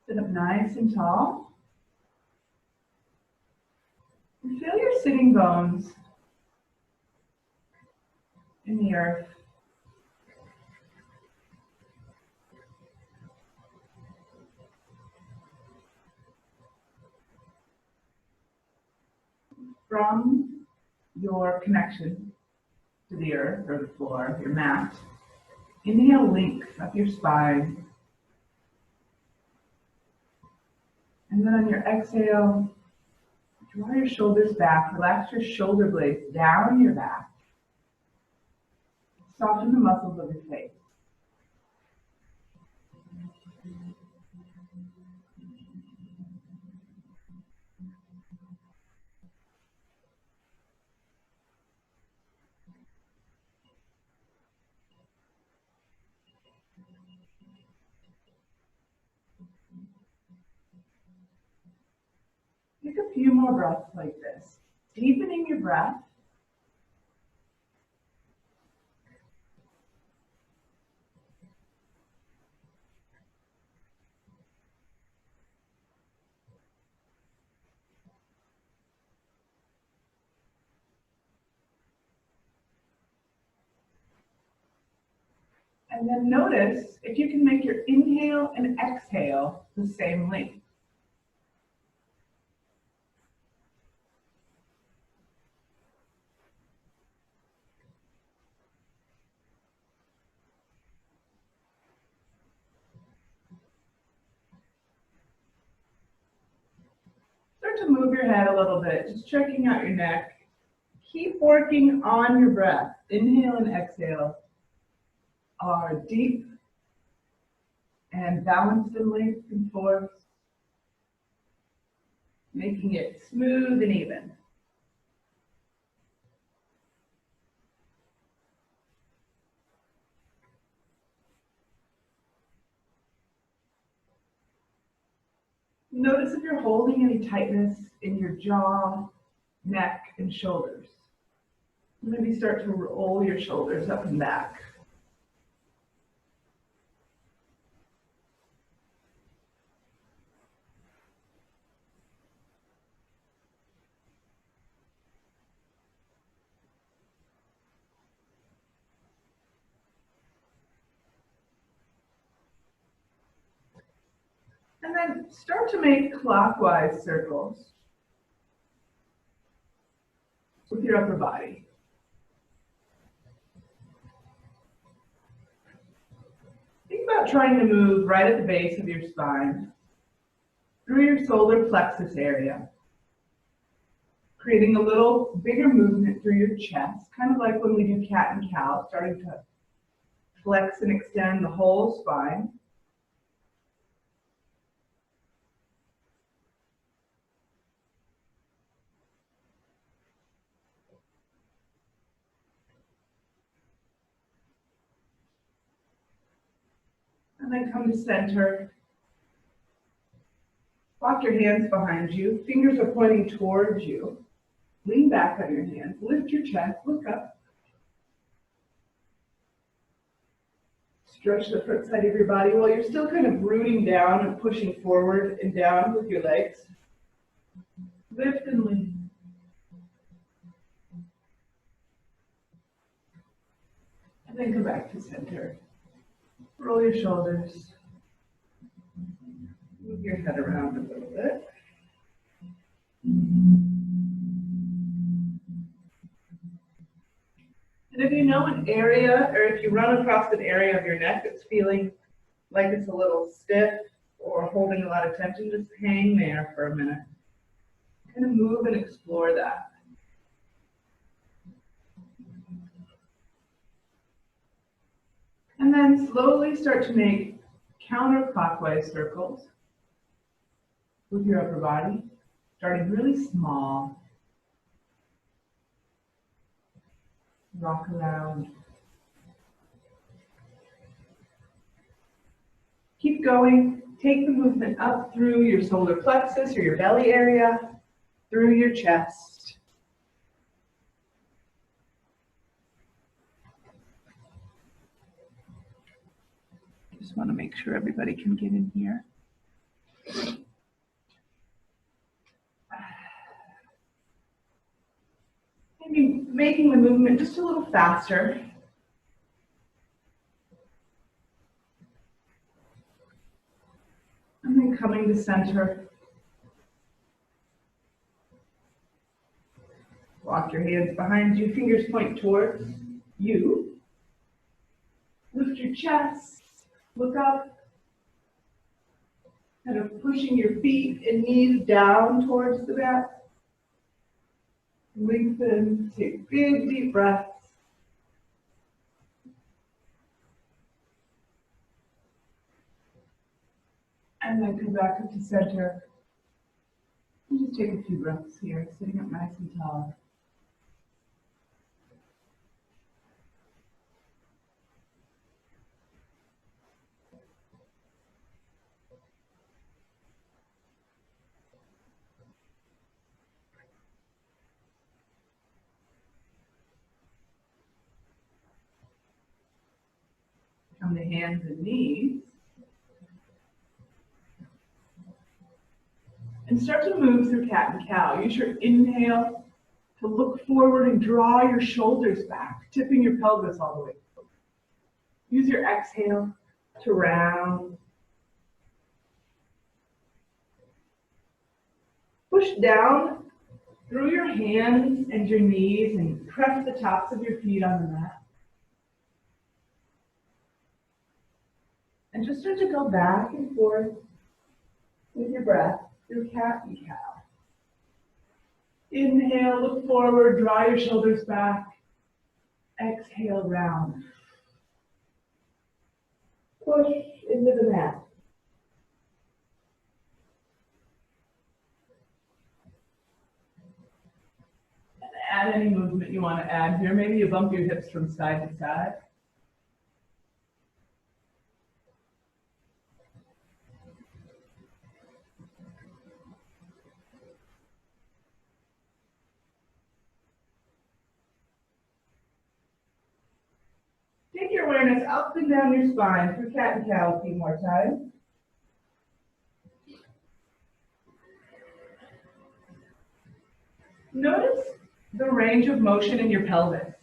Sit up nice and tall. And feel your sitting bones in the earth. From your connection to the earth or the floor, your mat, inhale links up your spine. And then on your exhale, draw your shoulders back, relax your shoulder blades down your back. Soften the muscles of your face. Take a few more breaths like this, deepening your breath. And then notice if you can make your inhale and exhale the same length. Start to move your head a little bit, just checking out your neck. Keep working on your breath. Inhale and exhale are deep and balanced in length and force, making it smooth and even. Notice if you're holding any tightness in your jaw, neck, and shoulders. Maybe start to roll your shoulders up and back. And then start to make clockwise circles with your upper body. Think about trying to move right at the base of your spine, through your solar plexus area, creating a little bigger movement through your chest, kind of like when we do cat and cow, starting to flex and extend the whole spine. And then come to center. Walk your hands behind you. Fingers are pointing towards you. Lean back on your hands. Lift your chest. Look up. Stretch the front side of your body while you're still kind of rooting down and pushing forward and down with your legs. Lift and lean. And then come back to center. Roll your shoulders. Move your head around a little bit. And if you know an area, or if you run across an area of your neck that's feeling like it's a little stiff or holding a lot of tension, just hang there for a minute. Kind of move and explore that. And then slowly start to make counterclockwise circles with your upper body, starting really small. Rock around. Keep going. Take the movement up through your solar plexus or your belly area, through your chest. Just want to make sure everybody can get in here. making the movement just a little faster. And then coming to center. Walk your hands behind you, fingers point towards you. Lift your chest, look up, kind of pushing your feet and knees down towards the mat. Lengthen, take big deep breaths. And then come back up to center. And just take a few breaths here, sitting up nice and tall. Come to hands and knees. And start to move through cat and cow. Use your inhale to look forward and draw your shoulders back, tipping your pelvis all the way forward. Use your exhale to round. Push down through your hands and your knees and press the tops of your feet on the mat. And just start to go back and forth with your breath through cat and cow. Inhale, look forward, draw your shoulders back. Exhale, round. Push into the mat. And add any movement you want to add here. Maybe you bump your hips from side to side. Take your awareness up and down your spine through cat and cow a few more times. Notice the range of motion in your pelvis.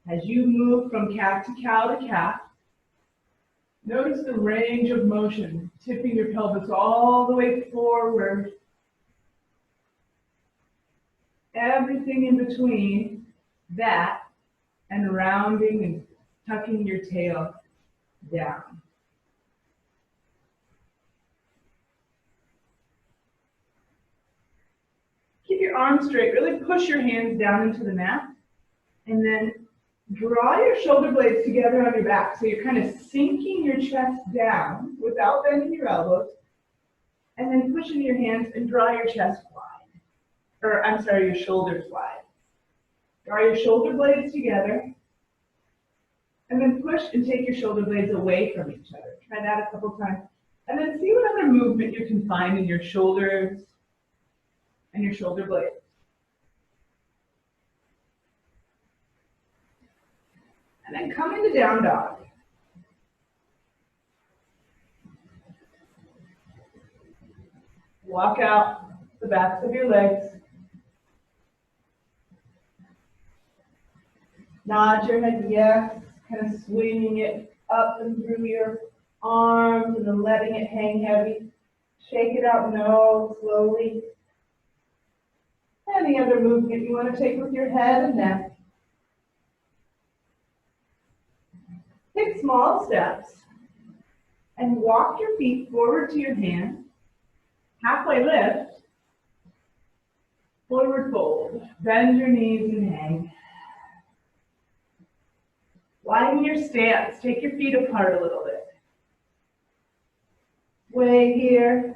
As you move from cat to cow to cat, notice the range of motion, tipping your pelvis all the way forward. Everything in between that and rounding and tucking your tail down. Keep your arms straight, really push your hands down into the mat, and then draw your shoulder blades together on your back. So you're kind of sinking your chest down without bending your elbows, and then pushing your hands and draw your chest wide. Or, I'm sorry, your shoulders wide. Draw your shoulder blades together, and then push and take your shoulder blades away from each other. Try that a couple times. And then see what other movement you can find in your shoulders and your shoulder blades. And then come into down dog. Walk out the backs of your legs. Nod your head yes, kind of swinging it up and through your arms and then letting it hang heavy. Shake it out no, slowly. Any other movement you want to take with your head and neck. Take small steps and walk your feet forward to your hands. Halfway lift. Forward fold. Bend your knees and hang. Widen your stance. Take your feet apart a little bit. Sway here.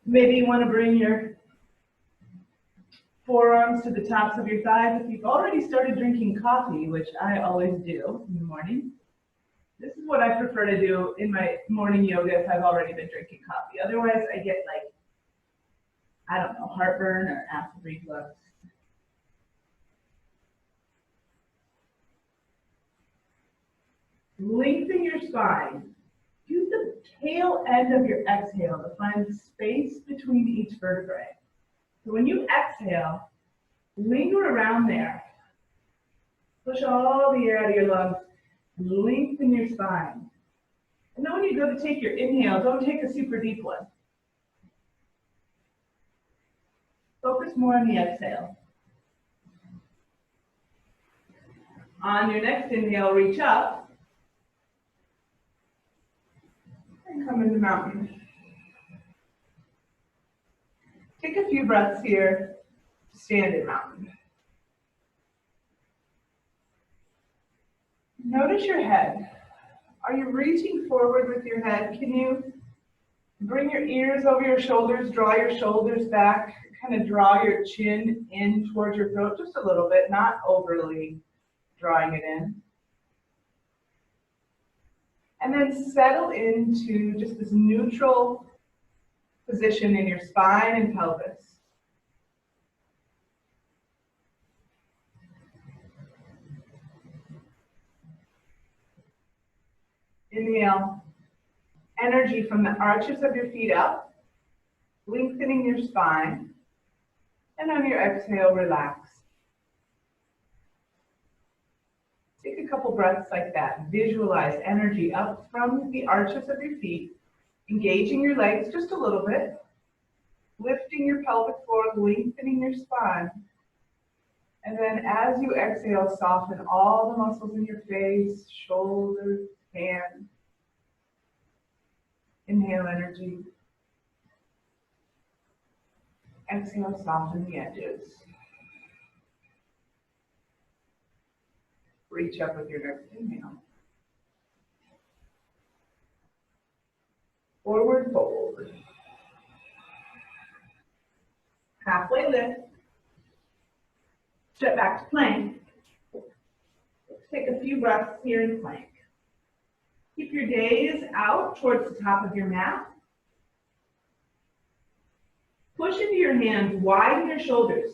Maybe you want to bring your forearms to the tops of your thighs. If you've already started drinking coffee, which I always do in the morning, this is what I prefer to do in my morning yoga if I've already been drinking coffee. Otherwise, I get like, I don't know, heartburn or acid reflux. Lengthen your spine. Use the tail end of your exhale to find space between each vertebrae. So when you exhale, linger around there. Push all the air out of your lungs and lengthen your spine. And then when you go to take your inhale, don't take a super deep one. Focus more on the exhale. On your next inhale, reach up and come into mountain. Take a few breaths here, standing mountain. Notice your head. Are you reaching forward with your head? Can you bring your ears over your shoulders, draw your shoulders back, kind of draw your chin in towards your throat just a little bit, not overly drawing it in. And then settle into just this neutral position in your spine and pelvis. Inhale, energy from the arches of your feet up, lengthening your spine. And on your exhale, relax. Take a couple breaths like that. Visualize energy up from the arches of your feet, engaging your legs just a little bit, lifting your pelvic floor, lengthening your spine. And then as you exhale, soften all the muscles in your face, shoulders, hands. Inhale energy. Exhale, soften the edges. Reach up with your next inhale. Forward fold. Halfway lift. Step back to plank. Let's take a few breaths here in plank. Keep your gaze out towards the top of your mat. Push into your hands, widen your shoulders.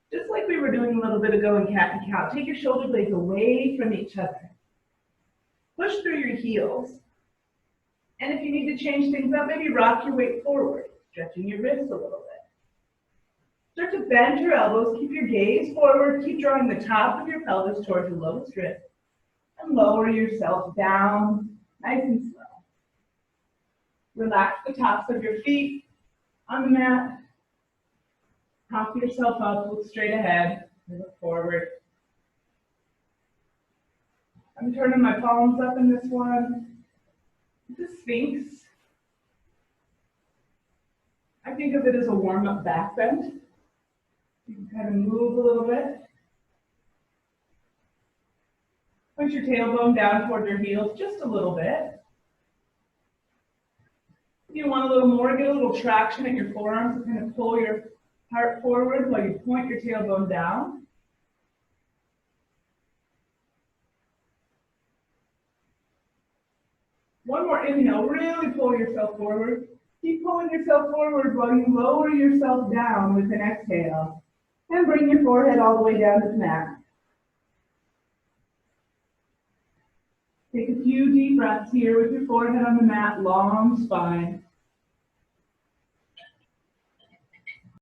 Just like we were doing a little bit ago in cat and cow. Take your shoulder blades away from each other. Push through your heels. And if you need to change things up, maybe rock your weight forward, stretching your wrists a little bit. Start to bend your elbows, keep your gaze forward, keep drawing the top of your pelvis towards your lowest rib. And lower yourself down, nice and slow. Relax the tops of your feet on the mat. Prop yourself up, look straight ahead, look forward. I'm turning my palms up in this one. The Sphinx. I think of it as a warm-up back bend. You can kind of move a little bit. Push your tailbone down toward your heels just a little bit. If you want a little more, get a little traction at your forearms and kind of pull your heart forward while you point your tailbone down. One more inhale, really pull yourself forward. Keep pulling yourself forward while you lower yourself down with an exhale. And bring your forehead all the way down to the mat. Take a few deep breaths here with your forehead on the mat, long spine.